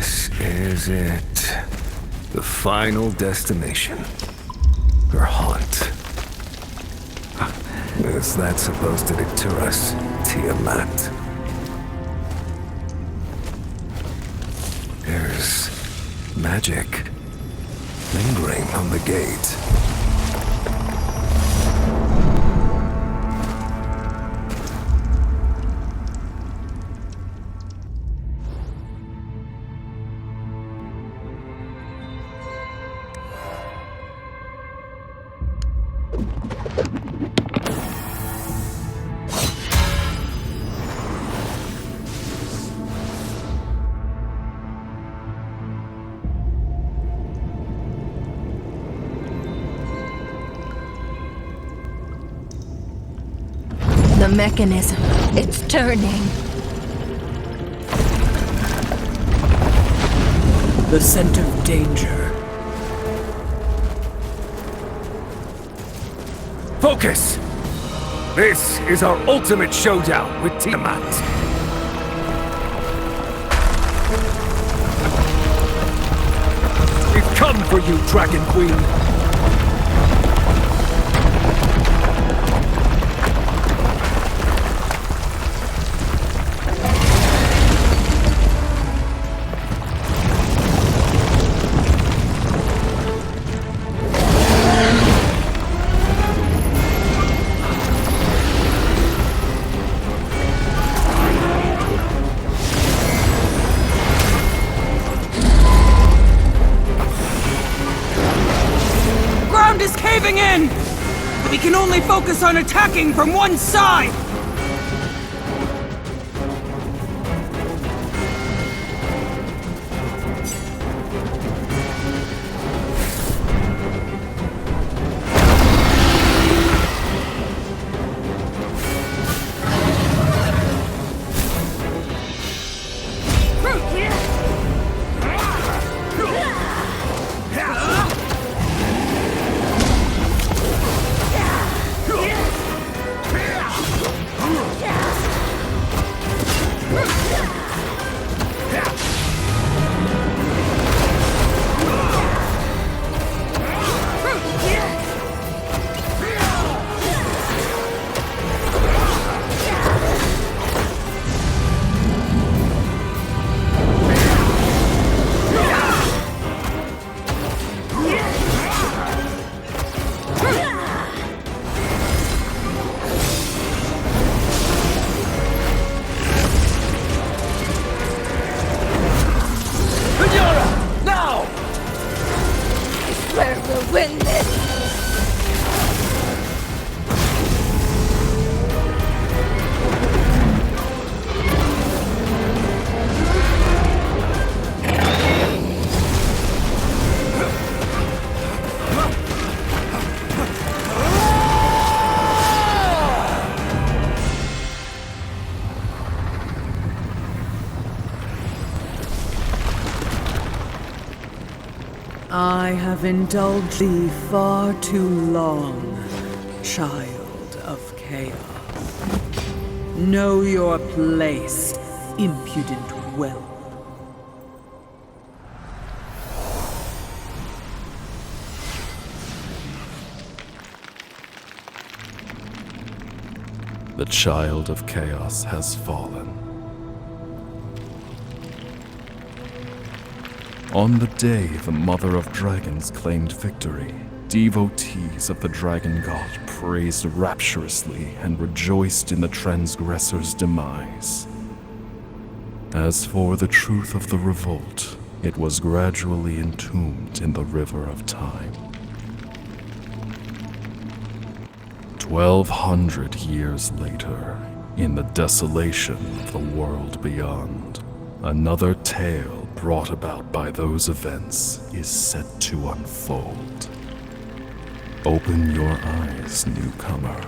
This is it. The final destination. Her haunt. Is that supposed to deter us, Tiamat? There's magic lingering on the gate. The mechanism, it's turning. The scent of danger. Focus! This is our ultimate showdown with Tiamat. We've come for you, Dragon Queen. Is caving in! We can only focus on attacking from one side! We'll win this! I have indulged thee far too long, child of chaos. Know your place, impudent whelp. The child of chaos has fallen. On the day the Mother of Dragons claimed victory, devotees of the Dragon God praised rapturously and rejoiced in the transgressor's demise. As for the truth of the revolt, it was gradually entombed in the river of time. 1,200 years later, in the desolation of the world beyond, another tale brought about by those events is set to unfold. Open your eyes, newcomer.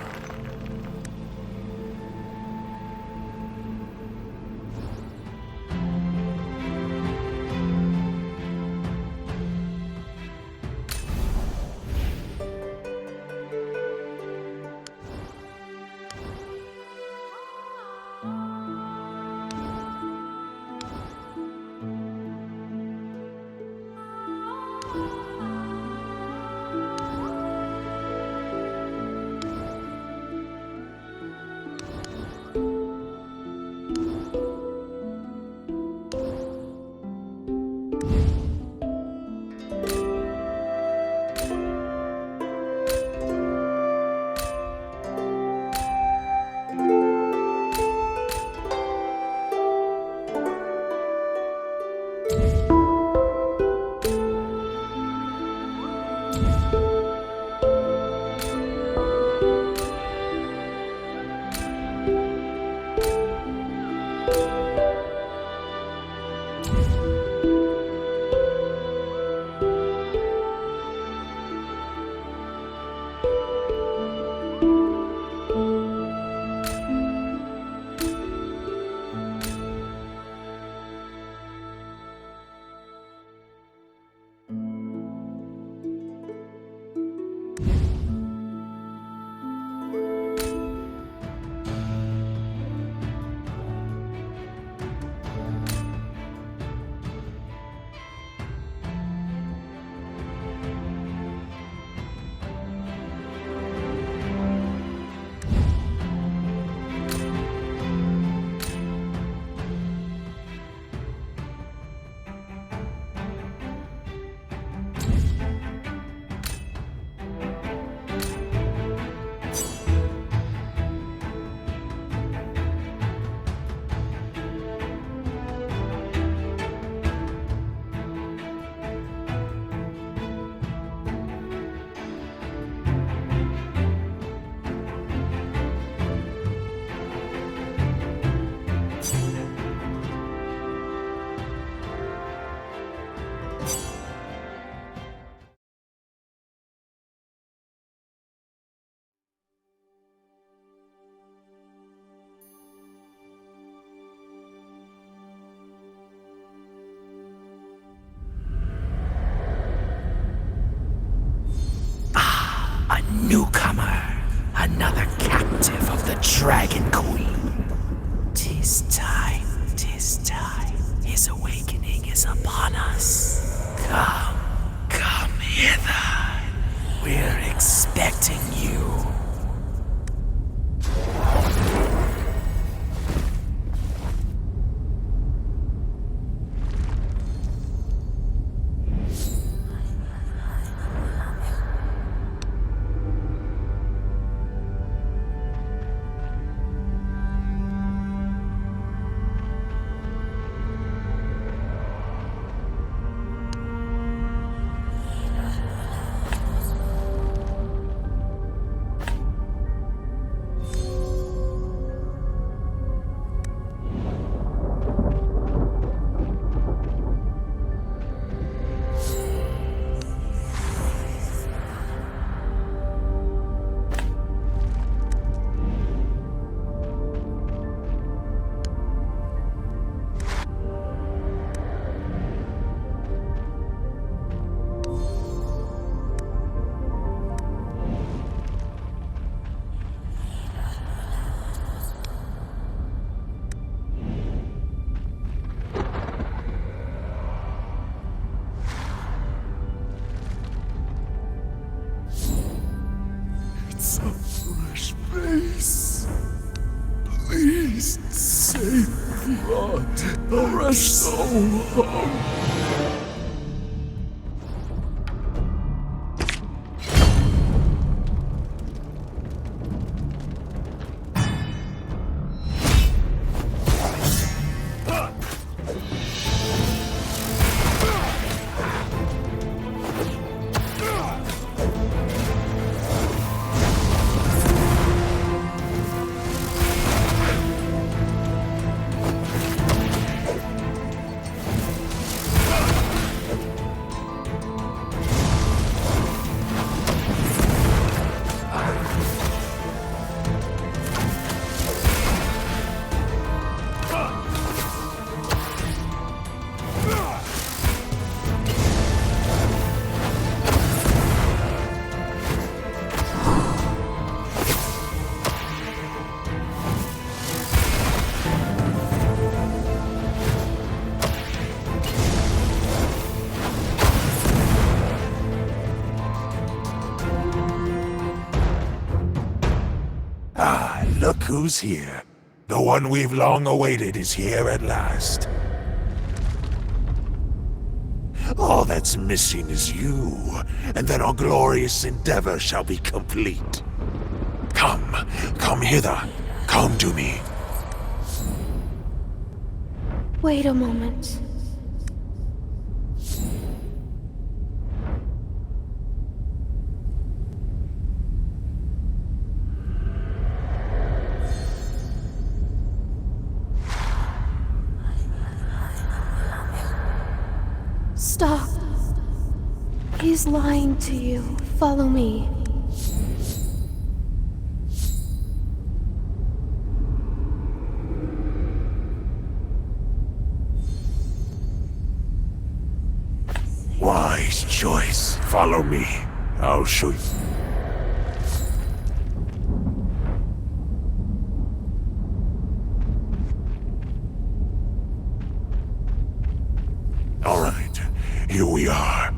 Newcomer, another captive of the Dragon Queen. 'Tis time, his awakening is upon us. Come hither. We're expecting you. Fresh face. Please save blood. Fresh soul. Look who's here. The one we've long awaited is here at last. All that's missing is you, and then our glorious endeavor shall be complete. Come hither. Come to me. Wait a moment. Stop. He's lying to you. Follow me. Wise choice. Follow me. I'll show you. All right, here we are.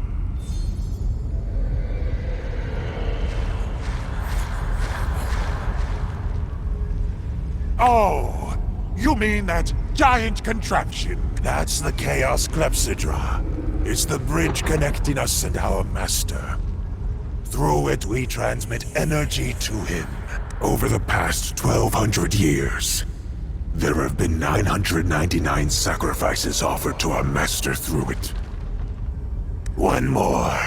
Oh, you mean that giant contraption? That's the Chaos Clepsydra. It's the bridge connecting us and our master. Through it, we transmit energy to him. Over the past 1,200 years, there have been 999 sacrifices offered to our master through it. One more,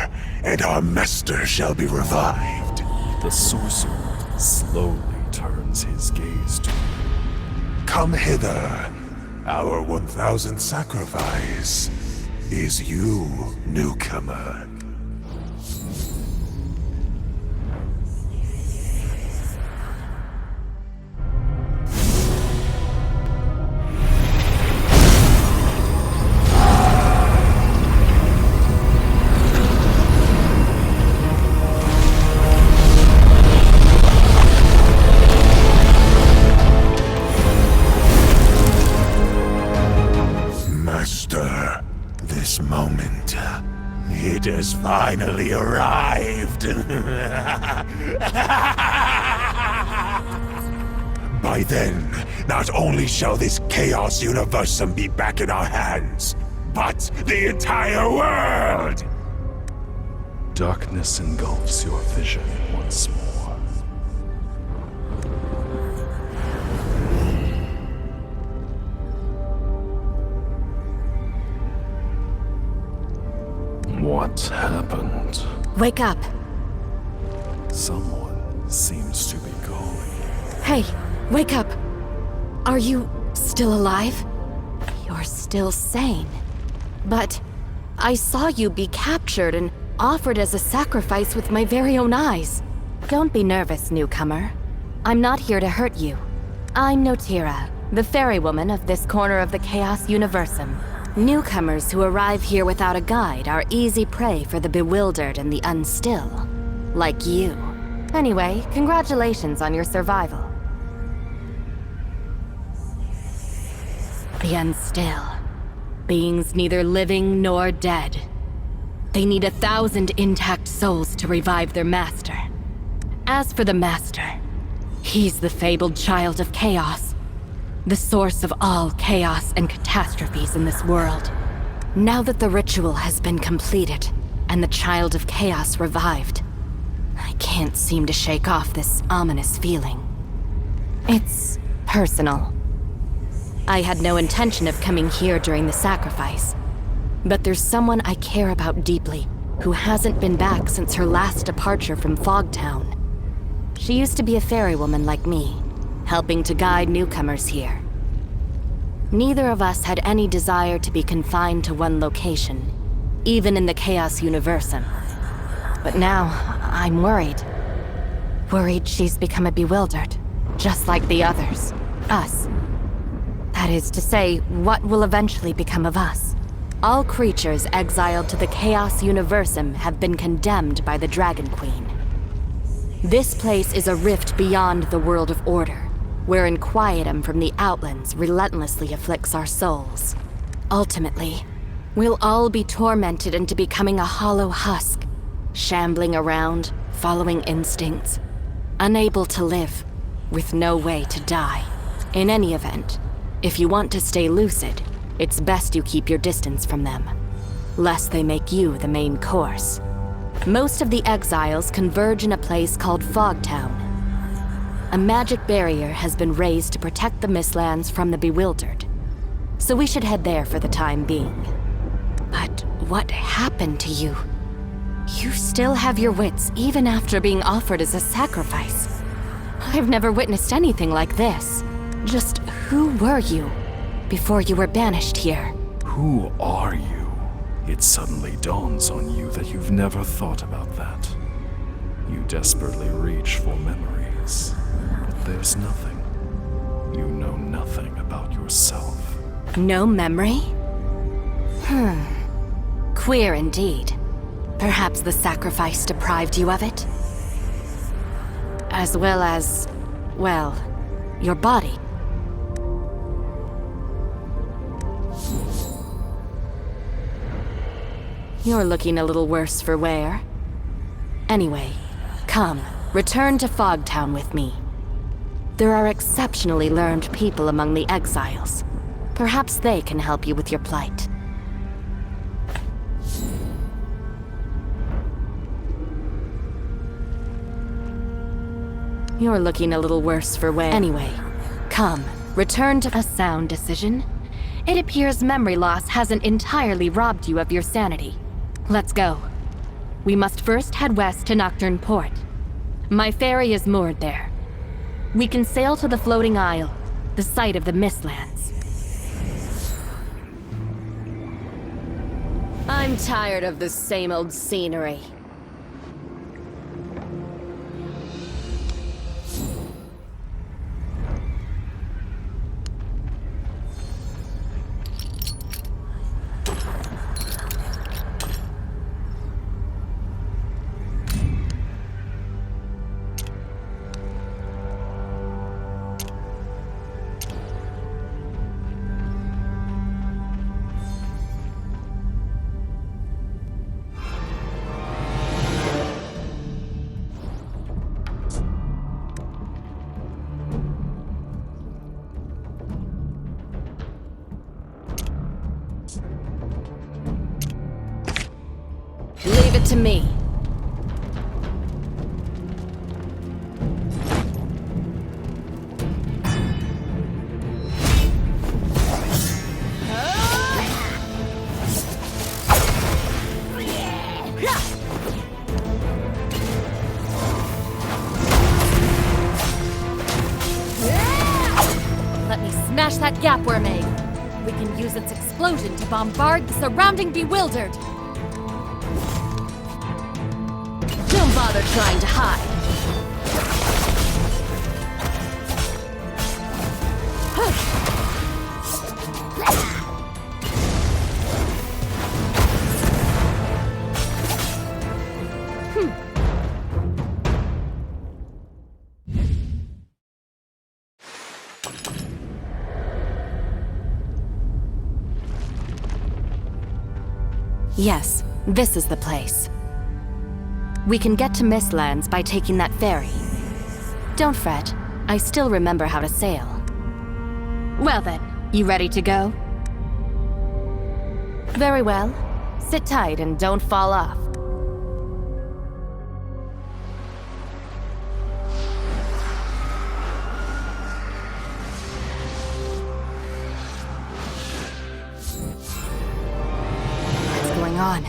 and our master shall be revived. The sorcerer slowly turns his gaze to you. Come hither. Our 1,000th sacrifice is you, newcomer. Master, this moment, it has finally arrived. By then, not only shall this Chaos Universum be back in our hands, but the entire world! Darkness engulfs your vision once more. What happened? Wake up. Someone seems to be calling. Hey, wake up. Are you still alive? You're still sane. But I saw you be captured and offered as a sacrifice with my very own eyes. Don't be nervous, newcomer. I'm not here to hurt you. I'm Notira, the fairy woman of this corner of the Chaos Universum. Newcomers who arrive here without a guide are easy prey for the bewildered and the unstill. Like you. Anyway, congratulations on your survival. The unstill. Beings neither living nor dead. They need 1,000 intact souls to revive their master. As for the master, he's the fabled child of chaos. The source of all chaos and catastrophes in this world. Now that the ritual has been completed, and the child of chaos revived, I can't seem to shake off this ominous feeling. It's personal. I had no intention of coming here during the sacrifice, but there's someone I care about deeply who hasn't been back since her last departure from Fogtown. She used to be a fairy woman like me, helping to guide newcomers here. Neither of us had any desire to be confined to one location, even in the Chaos Universum. But now, I'm worried. Worried she's become a bewildered, just like the others. Us. That is to say, what will eventually become of us? All creatures exiled to the Chaos Universum have been condemned by the Dragon Queen. This place is a rift beyond the world of order, where inquietum from the Outlands relentlessly afflicts our souls. Ultimately, we'll all be tormented into becoming a hollow husk, shambling around, following instincts, unable to live, with no way to die. In any event, if you want to stay lucid, it's best you keep your distance from them. lest they make you the main course. Most of the exiles converge in a place called Fogtown. A magic barrier has been raised to protect the Mistlands from the bewildered. So we should head there for the time being. But what happened to you? You still have your wits even after being offered as a sacrifice. I've never witnessed anything like this. Just who were you before you were banished here? Who are you? It suddenly dawns on you that you've never thought about that. You desperately reach for memories, but there's nothing. You know nothing about yourself. No memory? Queer indeed. Perhaps the sacrifice deprived you of it? As well as, well, your body. You're looking a little worse for wear. Anyway, come, return to Fogtown with me. There are exceptionally learned people among the exiles. Perhaps they can help you with your plight. You're looking a little worse for wear. Anyway, come, return to a sound decision. It appears memory loss hasn't entirely robbed you of your sanity. Let's go. We must first head west to Nocturne Port. My ferry is moored there. We can sail to the floating isle, the site of the Mistlands. I'm tired of the same old scenery. Leave it to me. Let me smash that gap we're made. We can use its explosion to bombard the surrounding bewildered. Don't bother trying to hide. Yes, this is the place. We can get to Mistlands by taking that ferry. Don't fret, I still remember how to sail. Well then, you ready to go? Very well. Sit tight and don't fall off. What's going on?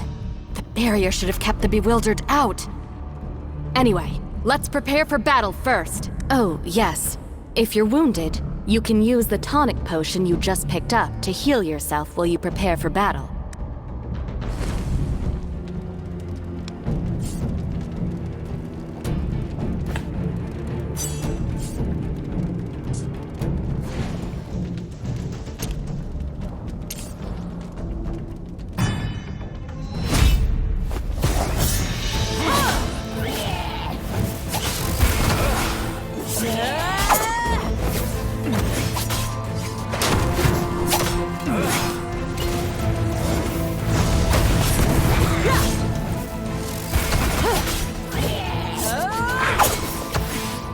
The barrier should have kept the bewildered out. Anyway, let's prepare for battle first. Oh, yes. If you're wounded, you can use the tonic potion you just picked up to heal yourself while you prepare for battle.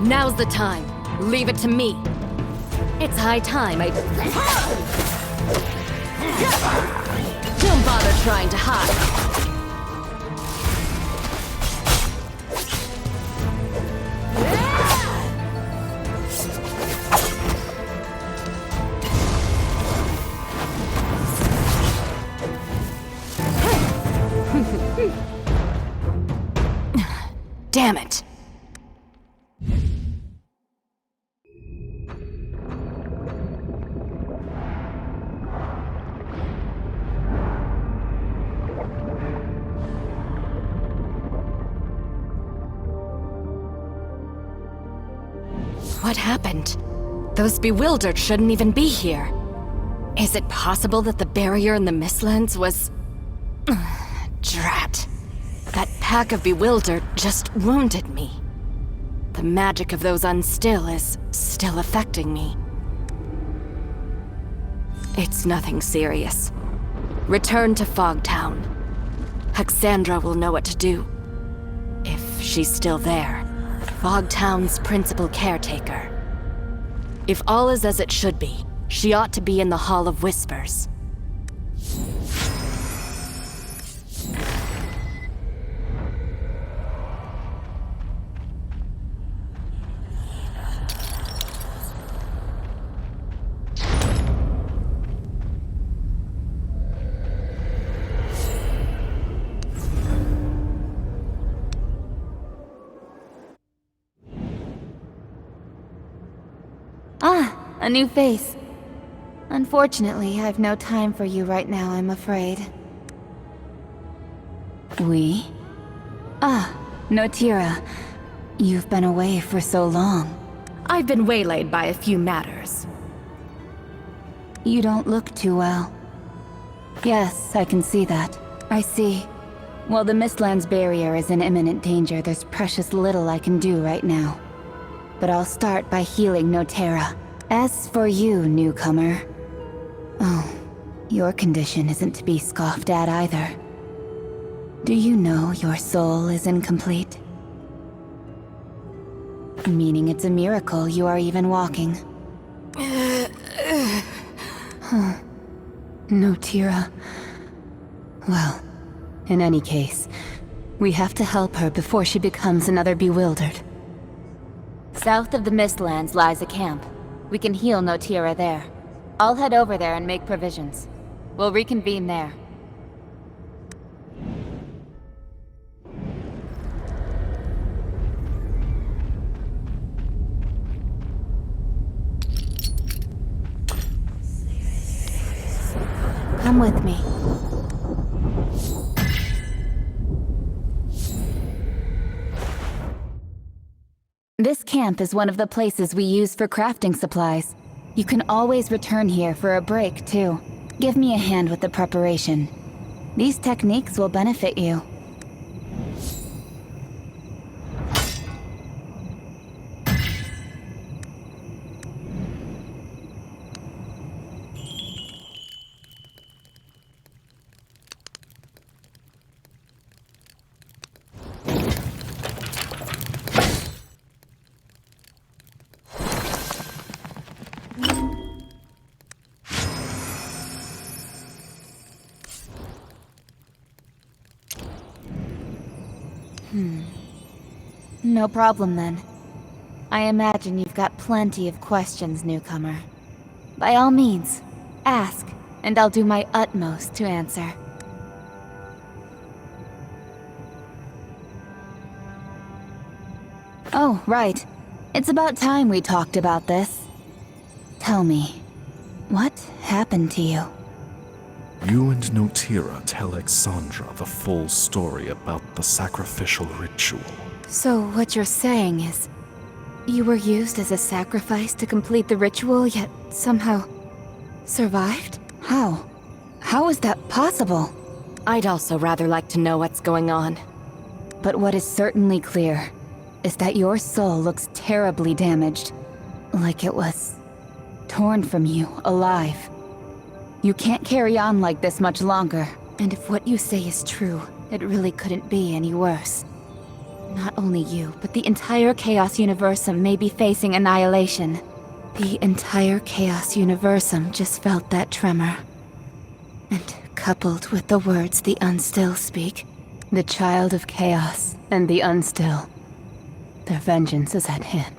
Now's the time. Leave it to me. It's high time I... Don't bother trying to hide. Damn it. What happened? Those bewildered shouldn't even be here. Is it possible that the barrier in the Mistlands was... Drat. That pack of bewildered just wounded me. The magic of those unstill is still affecting me. It's nothing serious. Return to Fogtown. Hexandra will know what to do. If she's still there. Fogtown's principal caretaker. If all is as it should be, she ought to be in the Hall of Whispers. Ah, a new face. Unfortunately, I've no time for you right now, I'm afraid. We? Ah, Notira. You've been away for so long. I've been waylaid by a few matters. You don't look too well. Yes, I can see that. I see. While the Mistlands barrier is in imminent danger, there's precious little I can do right now. But I'll start by healing Notera. As for you, newcomer... Oh, your condition isn't to be scoffed at either. Do you know your soul is incomplete? Meaning it's a miracle you are even walking. Huh. Notira. Well, in any case, we have to help her before she becomes another bewildered. South of the Mistlands lies a camp. We can heal Notira there. I'll head over there and make provisions. We'll reconvene there. Come with me. This camp is one of the places we use for crafting supplies. You can always return here for a break, too. Give me a hand with the preparation. These techniques will benefit you. No problem then. I imagine you've got plenty of questions, newcomer. By all means, ask, and I'll do my utmost to answer. Oh, right. It's about time we talked about this. Tell me, what happened to you? You and Notira tell Exandra the full story about the sacrificial ritual. So what you're saying is, you were used as a sacrifice to complete the ritual, yet somehow survived? How? How is that possible? I'd also rather like to know what's going on. But what is certainly clear is that your soul looks terribly damaged. Like it was torn from you, alive. You can't carry on like this much longer. And if what you say is true, it really couldn't be any worse. Not only you, but the entire Chaos Universum may be facing annihilation. The entire Chaos Universum just felt that tremor. And coupled with the words the Unstill speak. The child of chaos and the Unstill. Their vengeance is at hand.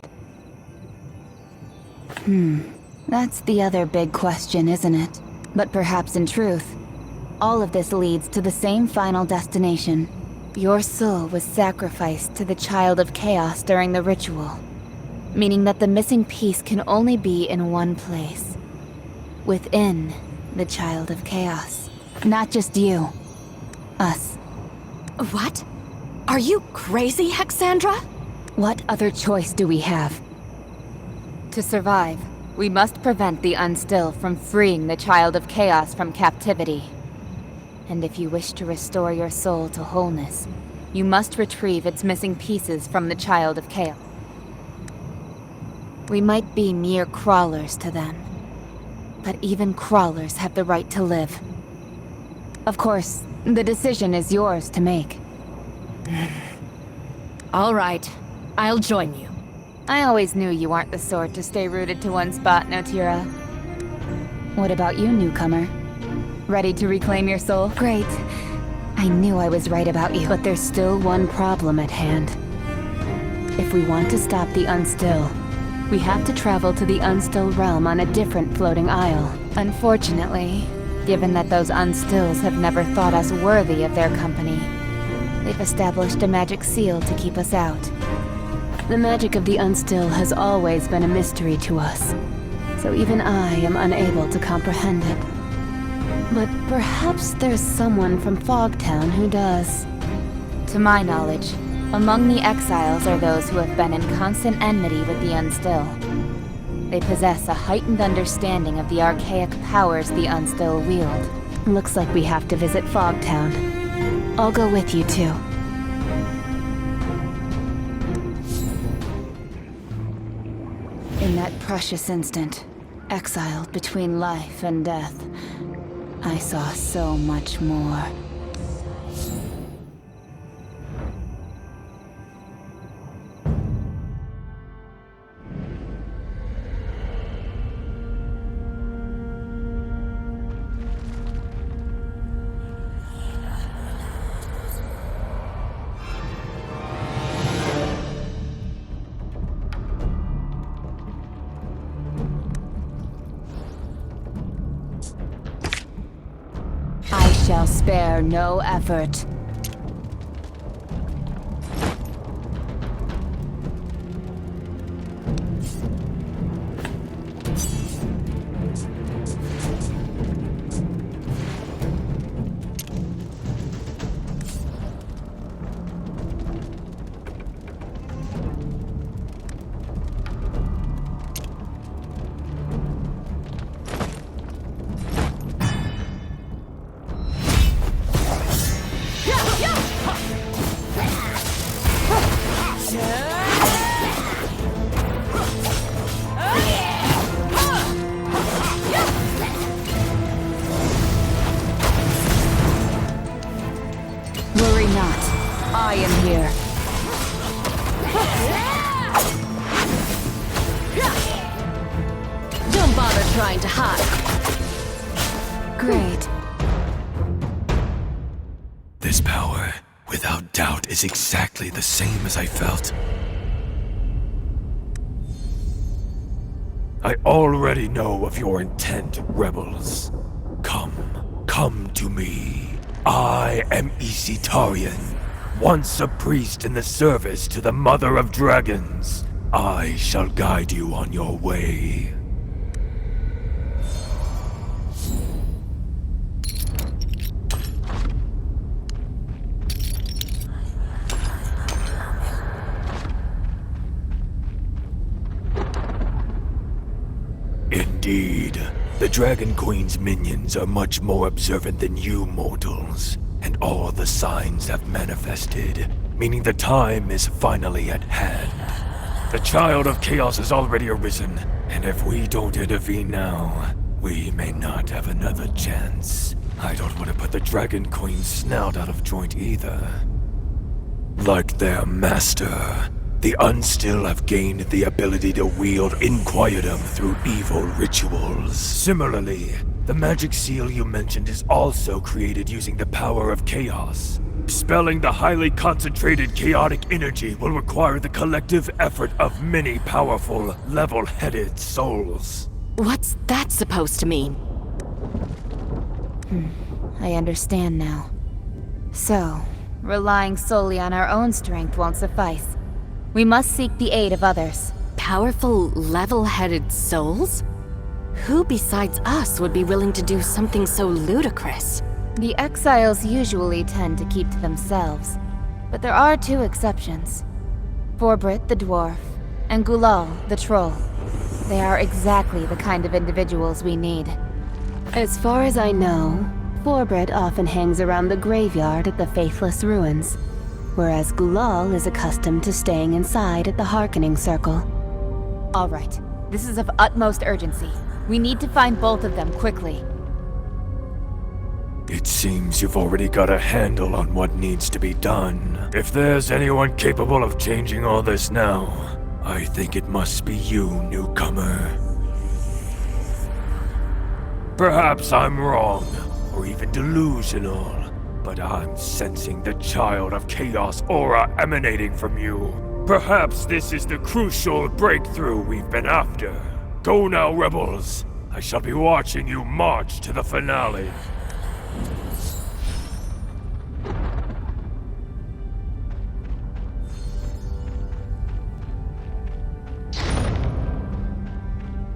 That's the other big question, isn't it? But perhaps in truth, all of this leads to the same final destination. Your soul was sacrificed to the child of chaos during the ritual, meaning that the missing piece can only be in one place. Within the child of chaos. Not just you. Us. What? Are you crazy, Hexandra? What other choice do we have? To survive, we must prevent the Unstill from freeing the child of chaos from captivity. And if you wish to restore your soul to wholeness, you must retrieve its missing pieces from the child of chaos. We might be mere crawlers to them, but even crawlers have the right to live. Of course, the decision is yours to make. All right, I'll join you. I always knew you aren't the sort to stay rooted to one spot, Notira. What about you, newcomer? Ready to reclaim your soul? Great. I knew I was right about you, but there's still one problem at hand. If we want to stop the Unstill, we have to travel to the Unstill realm on a different floating isle. Unfortunately, given that those Unstills have never thought us worthy of their company, they've established a magic seal to keep us out. The magic of the Unstill has always been a mystery to us, so even I am unable to comprehend it. But perhaps there's someone from Fogtown who does. To my knowledge, among the exiles are those who have been in constant enmity with the Unstill. They possess a heightened understanding of the archaic powers the Unstill wield. Looks like we have to visit Fogtown. I'll go with you too. In that precious instant, exiled between life and death, I saw so much more. I shall spare no effort. Worry not. I am here. Don't bother trying to hide. Great. This power, without doubt, is exactly the same as I felt. I already know of your intent, rebels. Come to me. I am Isitarian, once a priest in the service to the Mother of Dragons. I shall guide you on your way. Indeed. The Dragon Queen's minions are much more observant than you mortals, and all the signs have manifested, meaning the time is finally at hand. The Child of Chaos has already arisen, and if we don't intervene now, we may not have another chance. I don't want to put the Dragon Queen's snout out of joint either. Like their master, the Unstill have gained the ability to wield Inquietum through evil rituals. Similarly, The magic seal you mentioned is also created using the power of chaos. Dispelling the highly concentrated chaotic energy will require the collective effort of many powerful, level-headed souls. What's that supposed to mean? I understand now. So, relying solely on our own strength won't suffice. We must seek the aid of others. Powerful, level-headed souls? Who besides us would be willing to do something so ludicrous? The exiles usually tend to keep to themselves, but there are two exceptions. Forbrit the dwarf, and Gulal the troll. They are exactly the kind of individuals we need. As far as I know, Forbrit often hangs around the graveyard at the Faithless Ruins, whereas Gulal is accustomed to staying inside at the Harkening Circle. All right, this is of utmost urgency. We need to find both of them quickly. It seems you've already got a handle on what needs to be done. If there's anyone capable of changing all this now, I think it must be you, newcomer. Perhaps I'm wrong, or even delusional, but I'm sensing the child of chaos aura emanating from you. Perhaps this is the crucial breakthrough we've been after. Go now, rebels. I shall be watching you march to the finale.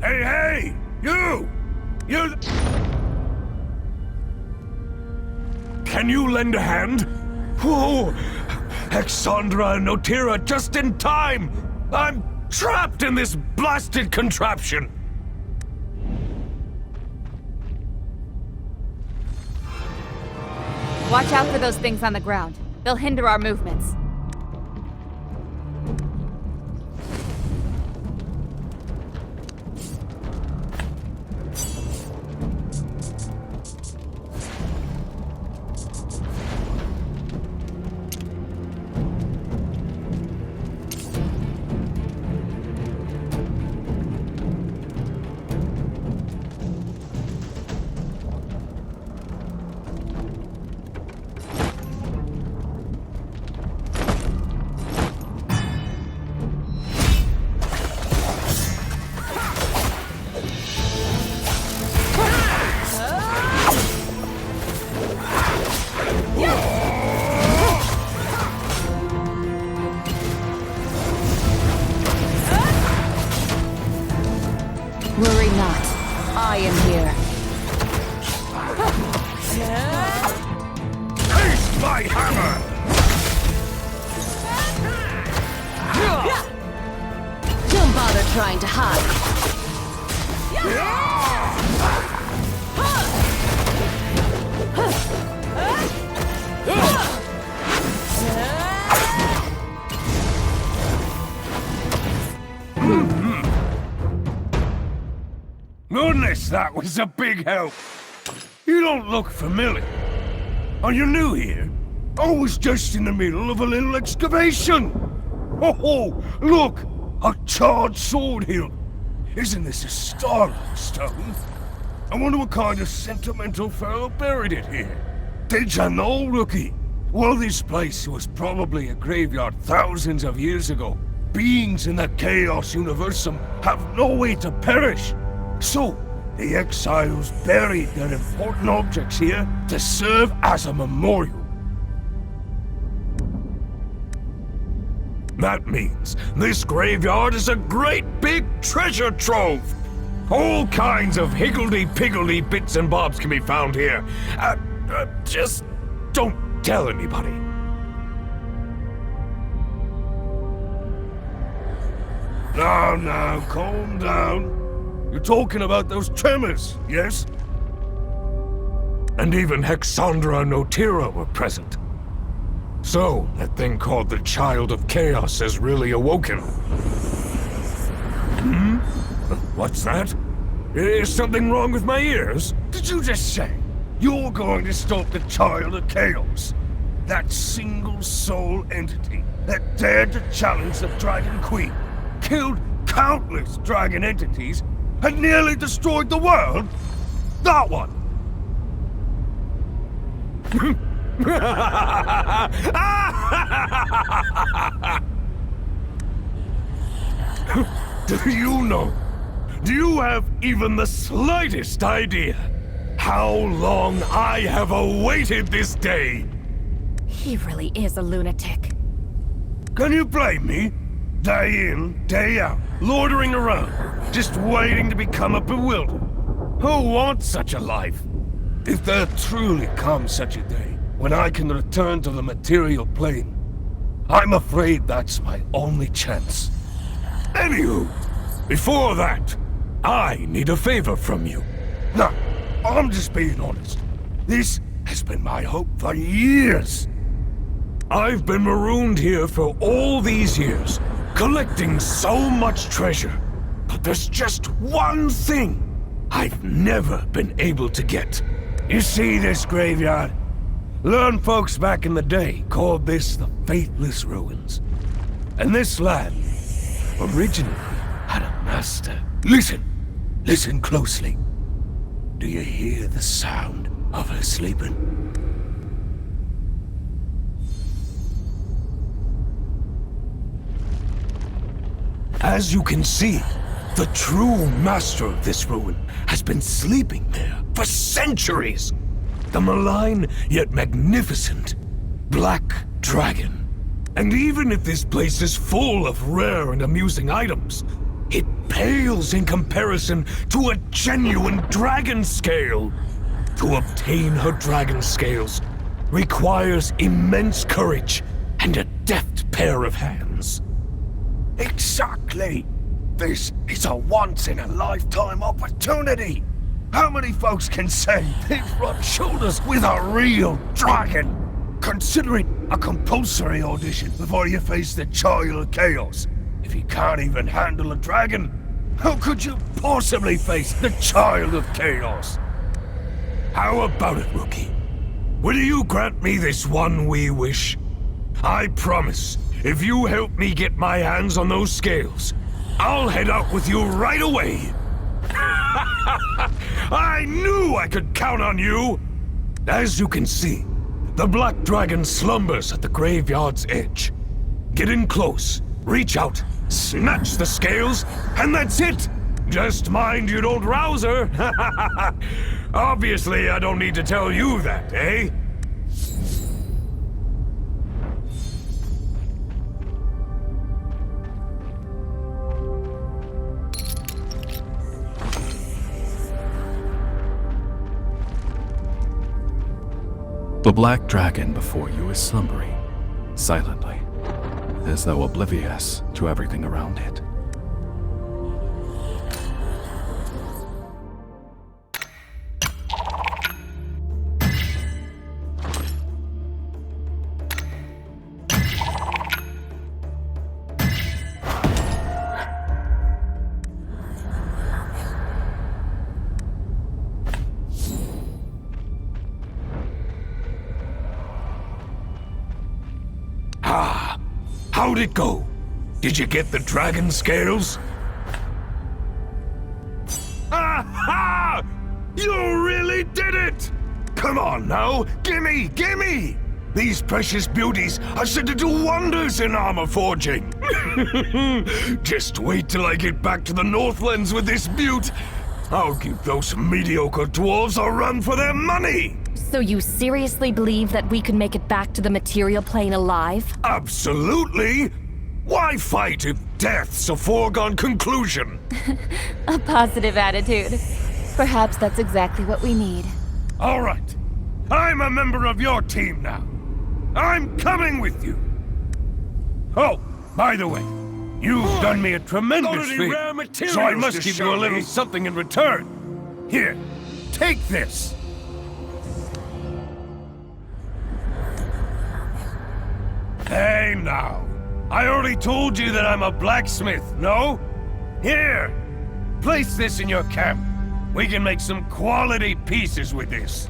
Hey! You! Can you lend a hand? Whoa! Hexandra and Notira just in time! I'm trapped in this blasted contraption! Watch out for those things on the ground. They'll hinder our movements. Worry not. I am here. Taste my hammer! Don't bother trying to hide. Goodness, that was a big help. You don't look familiar. Are you new here? I was just in the middle of a little excavation. Oh, look! A charred sword hilt. Isn't this a startling stone? I wonder what kind of sentimental fellow buried it here. Did you know, rookie? Well, this place was probably a graveyard thousands of years ago. Beings in the Chaos Universum have no way to perish. So, the exiles buried their important objects here to serve as a memorial. That means this graveyard is a great big treasure trove. All kinds of higgledy-piggledy bits and bobs can be found here. Just don't tell anybody. Now, calm down. You're talking about those tremors, yes? And even Hexandra and Notira were present. So, that thing called the Child of Chaos has really awoken. What's that? Is something wrong with my ears? Did you just say you're going to stop the Child of Chaos? That single soul entity that dared to challenge the Dragon Queen, killed countless dragon entities, and nearly destroyed the world? got one! Do you know? Do you have even the slightest idea how long I have awaited this day? He really is a lunatic. Can you blame me? Day in, day out, loitering around, just waiting to become a bewildered. Who wants such a life? If there truly comes such a day when I can return to the material plane, I'm afraid that's my only chance. Anywho, before that, I need a favor from you. Now, I'm just being honest. This has been my hope for years. I've been marooned here for all these years, collecting so much treasure. But there's just one thing I've never been able to get. You see this graveyard? Learned folks back in the day called this the Faithless Ruins. And this land originally had a master. Listen! Listen closely. Do you hear the sound of her sleeping? As you can see, the true master of this ruin has been sleeping there for centuries. The malign yet magnificent Black Dragon. And even if this place is full of rare and amusing items, it pales in comparison to a genuine dragon scale. To obtain her dragon scales requires immense courage and a deft pair of hands. Exactly! This is a once-in-a-lifetime opportunity! How many folks can say they've rubbed shoulders with a real dragon? Considering a compulsory audition before you face the Child of Chaos. If you can't even handle a dragon, how could you possibly face the Child of Chaos? How about it, Rookie? Will you grant me this one wee wish? I promise, if you help me get my hands on those scales, I'll head out with you right away. I knew I could count on you! As you can see, the Black Dragon slumbers at the graveyard's edge. Get in close, reach out, snatch the scales, and that's it! Just mind you don't rouse her! Obviously, I don't need to tell you that, eh? The Black Dragon before you is slumbering, silently, as though oblivious to everything around it. How'd it go? Did you get the dragon scales? Aha! You really did it! Come on now, gimme, gimme! These precious beauties are said to do wonders in armor forging. Just wait till I get back to the Northlands with this beaut. I'll give those mediocre dwarves a run for their money! So you seriously believe that we could make it back to the material plane alive? Absolutely! Why fight if death's a foregone conclusion? A positive attitude. Perhaps that's exactly what we need. All right. I'm a member of your team now. I'm coming with you. Oh, by the way, you've done me a tremendous favor, so I must give you a little something in return. Here, take this. Hey now, I already told you that I'm a blacksmith, no? Here, place this in your camp. We can make some quality pieces with this.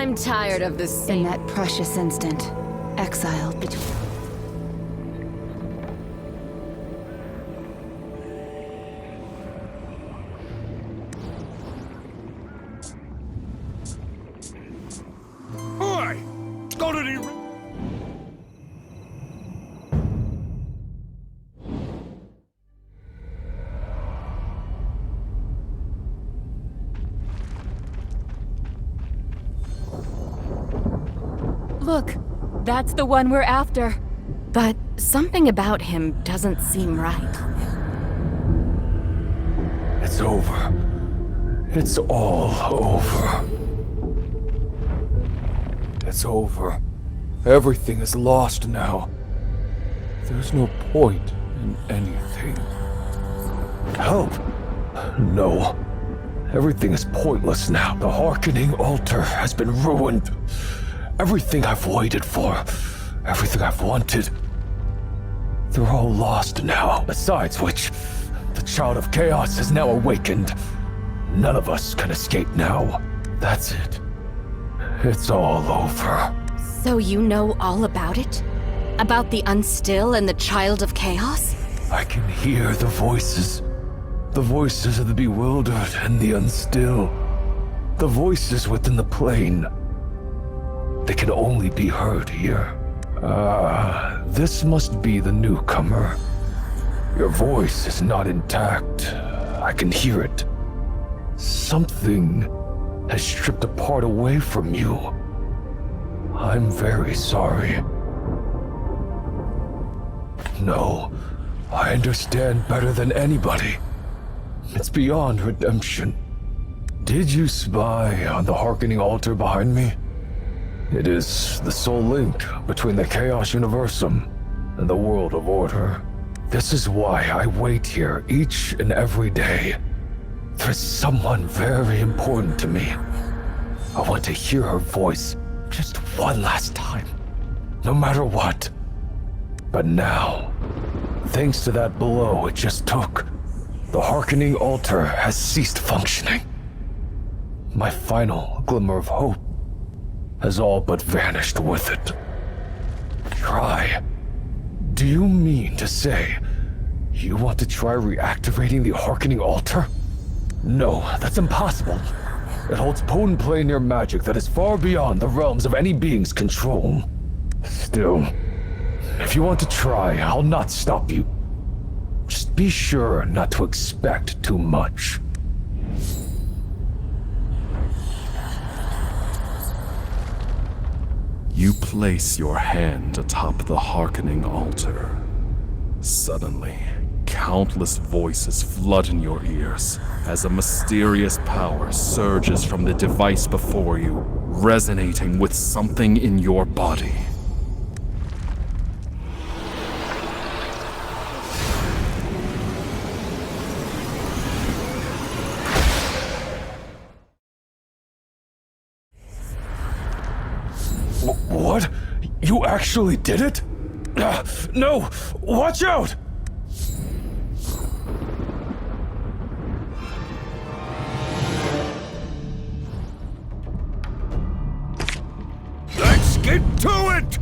I'm tired of this In same... that precious instant, exiled between... Oi! Got any... Look, that's the one we're after. But something about him doesn't seem right. It's over. It's all over. It's over. Everything is lost now. There's no point in anything. Help! No. Everything is pointless now. The Hearkening Altar has been ruined. Everything I've waited for, everything I've wanted, they're all lost now. Besides which, the Child of Chaos has now awakened. None of us can escape now. That's it. It's all over. So you know all about it? About the Unstill and the Child of Chaos? I can hear the voices. The voices of the bewildered and the unstill. The voices within the plane. They can only be heard here. This must be the newcomer. Your voice is not intact. I can hear it. Something has stripped a part away from you. I'm very sorry. No, I understand better than anybody. It's beyond redemption. Did you spy on the Hearkening Altar behind me? It is the sole link between the Chaos Universum and the World of Order. This is why I wait here each and every day. There's someone very important to me. I want to hear her voice just one last time, no matter what. But now, thanks to that blow it just took, the Hearkening Altar has ceased functioning. My final glimmer of hope has all but vanished with it. Try? Do you mean to say you want to try reactivating the Hearkening Altar? No, that's impossible. It holds potent planar magic that is far beyond the realms of any being's control. Still, if you want to try, I'll not stop you. Just be sure not to expect too much. You place your hand atop the Hearkening Altar. Suddenly, countless voices flood in your ears as a mysterious power surges from the device before you, resonating with something in your body. What? You actually did it? No! Watch out! Let's get to it!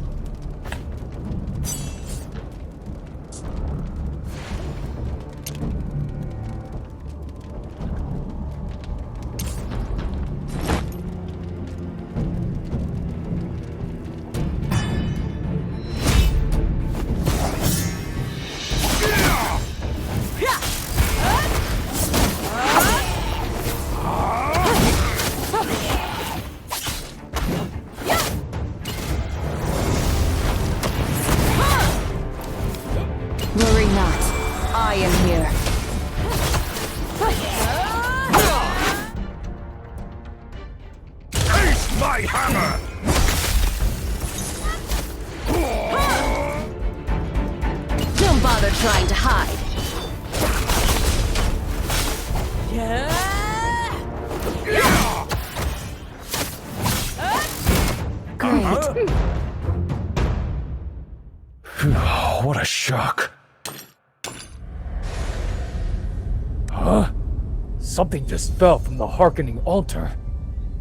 Worry not. I am here. Taste my hammer! Don't bother trying to hide. Great. What a shock. Huh? Something just fell from the Hearkening Altar.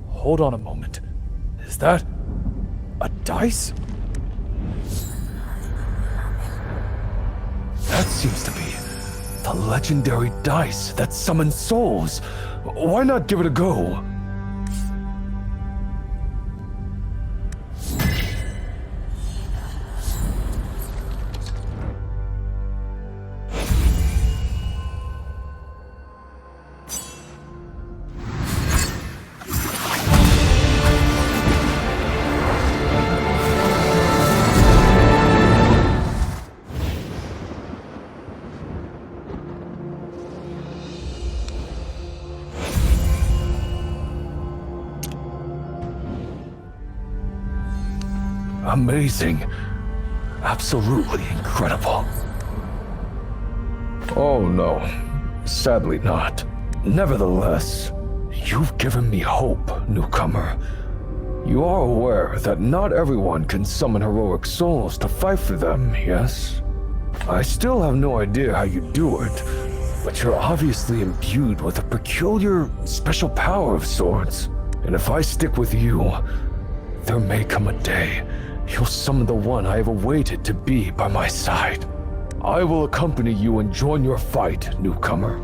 Hold on a moment. Is that a dice? That seems to be the legendary dice that summons souls. Why not give it a go? Amazing. Absolutely incredible. Oh no, sadly not. Nevertheless, you've given me hope, newcomer. You are aware that not everyone can summon heroic souls to fight for them, yes? I still have no idea how you do it, but you're obviously imbued with a peculiar, special power of sorts. And if I stick with you, there may come a day you'll summon the one I have awaited to be by my side. I will accompany you and join your fight, newcomer.